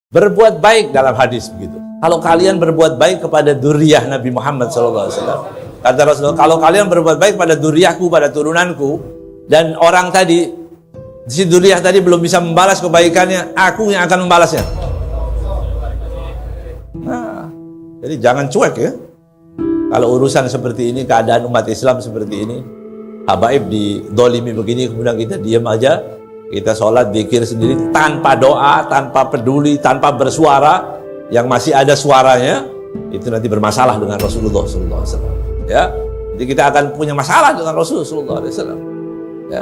Berbuat baik dalam hadis begitu. Kalau kalian berbuat baik kepada dzurriyyah Nabi Muhammad SAW, kata Rasulullah, kalau kalian berbuat baik pada dzurriyyahku, pada turunanku, dan orang tadi, si dzurriyyah tadi belum bisa membalas kebaikannya, aku yang akan membalasnya. Nah, jadi jangan cuek ya. Kalau urusan seperti ini, keadaan umat Islam seperti ini, habaib didolimi begini, kemudian kita diam aja, kita sholat, zikir sendiri, tanpa doa, tanpa peduli, tanpa bersuara, yang masih ada suaranya, itu nanti bermasalah dengan Rasulullah SAW. Ya, jadi kita akan punya masalah dengan Rasulullah SAW. Ya,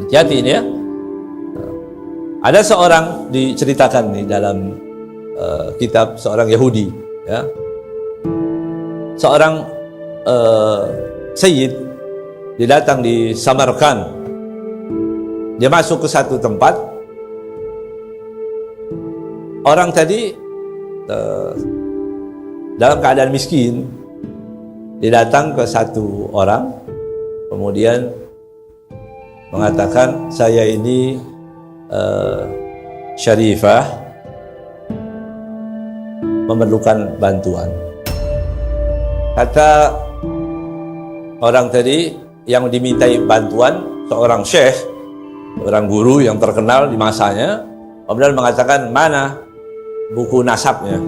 hati-hati ini ya. Ada seorang diceritakan nih dalam kitab seorang Yahudi, ya, seorang Sayyid, dia datang di Samarkand. Dia masuk ke satu tempat, orang tadi dalam keadaan miskin. Dia datang ke satu orang, kemudian mengatakan, saya ini Syarifah, memerlukan bantuan. Kata orang tadi yang dimintai bantuan, seorang syekh, orang guru yang terkenal di masanya, kemudian mengatakan, mana buku nasabnya?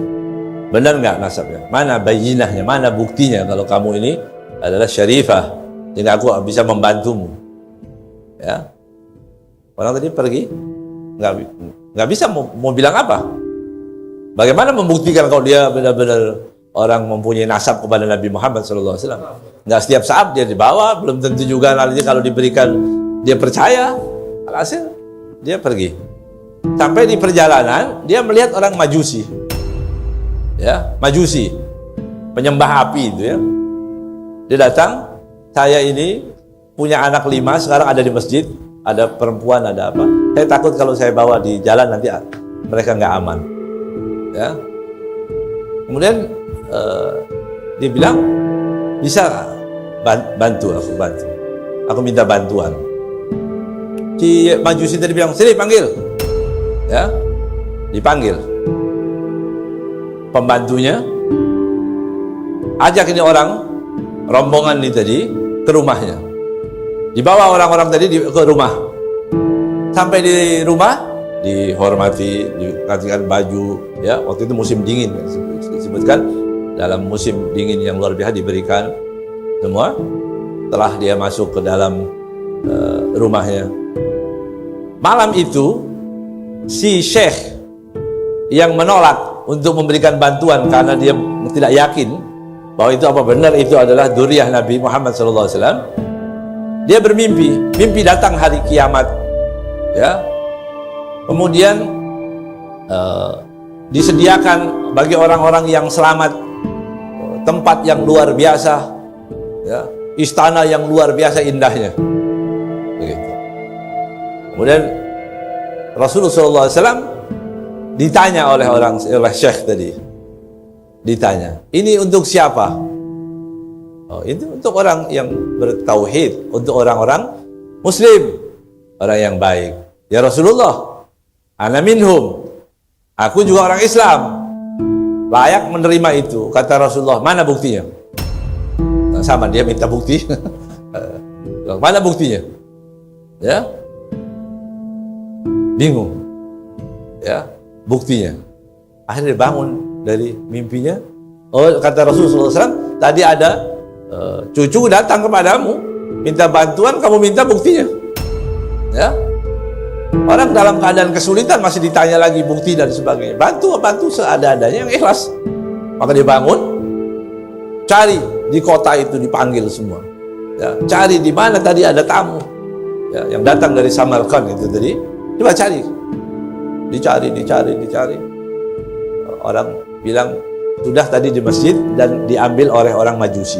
Benar nggak nasabnya? Mana bayinahnya? Mana buktinya kalau kamu ini adalah Syarifah, sehingga aku bisa membantumu? Ya, orang tadi pergi, nggak bisa mau bilang apa? Bagaimana membuktikan kalau dia benar-benar orang mempunyai nasab kepada Nabi Muhammad SAW? Nggak setiap saat dia dibawa, belum tentu juga nanti kalau diberikan dia percaya. Alhasil dia pergi. Sampai di perjalanan dia melihat orang Majusi, ya, Majusi, penyembah api itu ya. Dia datang, saya ini punya anak 5, sekarang ada di masjid, ada perempuan, ada apa. Saya takut kalau saya bawa di jalan nanti mereka nggak aman. Ya. Kemudian dia bilang, bisa bantu aku, bantu. Aku minta bantuan. Si Majusi tadi bilang, sini panggil. Ya, dipanggil. Pembantunya ajak ini orang, rombongan ini tadi ke rumahnya. Dibawa orang-orang tadi ke rumah. Sampai di rumah, dihormati, dikasihkan baju. Ya, waktu itu musim dingin, disebutkan dalam musim dingin yang luar biasa diberikan semua. Setelah dia masuk ke dalam rumahnya, malam itu si syekh yang menolak untuk memberikan bantuan karena dia tidak yakin bahwa itu apa benar itu adalah dzurriyyah Nabi Muhammad SAW. Dia bermimpi, mimpi datang hari kiamat, ya. Kemudian disediakan bagi orang-orang yang selamat tempat yang luar biasa, ya, istana yang luar biasa indahnya. Begitu. Kemudian Rasulullah SAW ditanya oleh syekh tadi, ditanya, ini untuk siapa? Oh, itu untuk orang yang bertauhid, untuk orang-orang Muslim, orang yang baik. Ya Rasulullah, ana minhum, aku juga orang Islam, layak menerima itu. Kata Rasulullah, mana buktinya? Nah, sama dia minta bukti. Mana buktinya? Ya, bingung, ya, buktinya. Akhirnya bangun dari mimpinya. Oh, kata Rasulullah SAW, tadi ada cucu datang kepadamu, minta bantuan, kamu minta buktinya. Ya, orang dalam keadaan kesulitan masih ditanya lagi bukti dan sebagainya. Bantu seada-adanya yang ikhlas. Maka dia bangun, cari di kota itu, dipanggil semua. Ya, cari di mana tadi ada tamu, ya, yang datang dari Samarkand itu tadi. Coba cari, dicari. Orang bilang sudah tadi di masjid dan diambil oleh orang Majusi,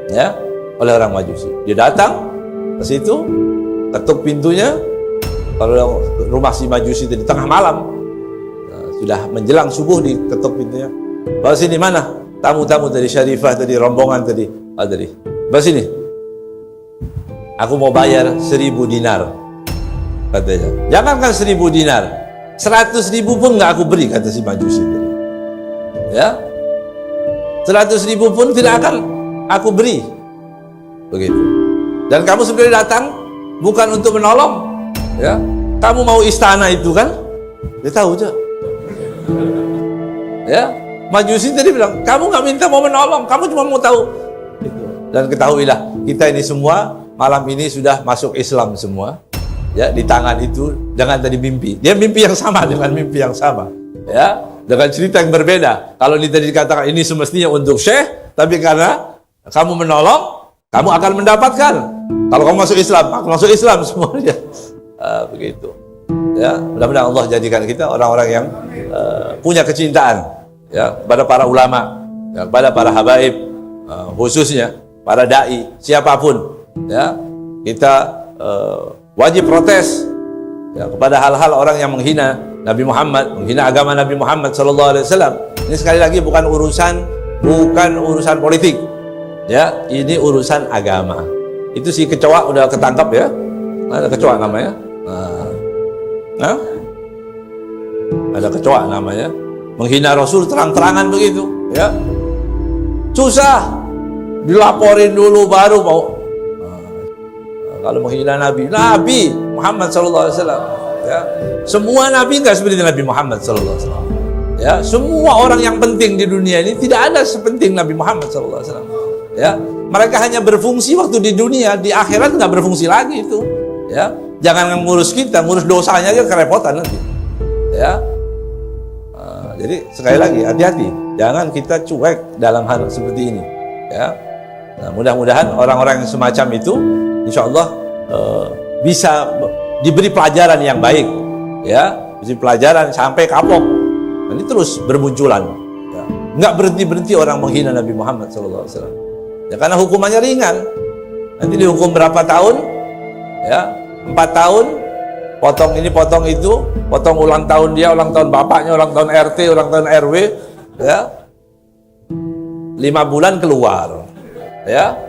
ya, oleh orang Majusi. Dia datang ke situ, ketuk pintunya. Kalau rumah si Majusi itu di tengah malam, sudah menjelang subuh, diketuk pintunya. Bawa sini, mana tamu-tamu tadi, Syarifah tadi, rombongan tadi, bawa sini. Aku mau bayar 1000 dinar. Katanya, jangankan 1000 dinar, 100.000 pun nggak aku beri, kata si Majusi tadi. Ya, 100.000 pun tidak akan aku beri. Begitu. Dan kamu sebenarnya datang bukan untuk menolong, ya. Kamu mau istana itu kan? Dia tahu aja. Ya, Majusi tadi bilang, kamu nggak minta mau menolong, kamu cuma mau tahu. Gitu. Dan ketahuilah, kita ini semua malam ini sudah masuk Islam semua. Ya, di tangan itu dengan tadi mimpi. Dia mimpi yang sama dengan mimpi yang sama. Ya, dengan cerita yang berbeda. Kalau ini tadi dikatakan ini semestinya untuk Syekh, tapi karena kamu menolong, kamu akan mendapatkan. Kalau kamu masuk Islam, aku masuk Islam semuanya. Begitu. Ya, mudah-mudahan Allah jadikan kita orang-orang yang punya kecintaan, ya, kepada para ulama, ya, kepada para habaib, khususnya para dai, siapapun, ya, kita wajib protes, ya, kepada hal-hal orang yang menghina Nabi Muhammad, menghina agama Nabi Muhammad SAW. Ini sekali lagi bukan urusan politik, ya, ini urusan agama. Itu si kecoa udah ketangkap, ya, ada kecoa namanya, ada kecoa namanya, menghina Rasul terang-terangan begitu, ya, susah, dilaporin dulu baru mau. Kalau menghina Nabi Muhammad SAW, ya, semua Nabi nggak seperti Nabi Muhammad SAW. Ya, semua orang yang penting di dunia ini tidak ada sepenting Nabi Muhammad SAW. Ya, mereka hanya berfungsi waktu di dunia, di akhirat nggak berfungsi lagi itu. Ya, jangan ngurus kita, ngurus dosanya aja kerepotan nanti. Ya, jadi sekali lagi hati-hati, jangan kita cuek dalam hal seperti ini. Ya, nah, mudah-mudahan orang-orang yang semacam itu, insya Allah bisa diberi pelajaran yang baik, ya, diberi pelajaran sampai kapok. Nanti terus bermunculan, ya. Nggak berhenti orang menghina Nabi Muhammad SAW. Ya, karena hukumannya ringan. Nanti dihukum berapa tahun? Ya, 4 tahun. Potong ini, potong itu, potong ulang tahun dia, ulang tahun bapaknya, ulang tahun RT, ulang tahun RW, ya. 5 bulan keluar, ya.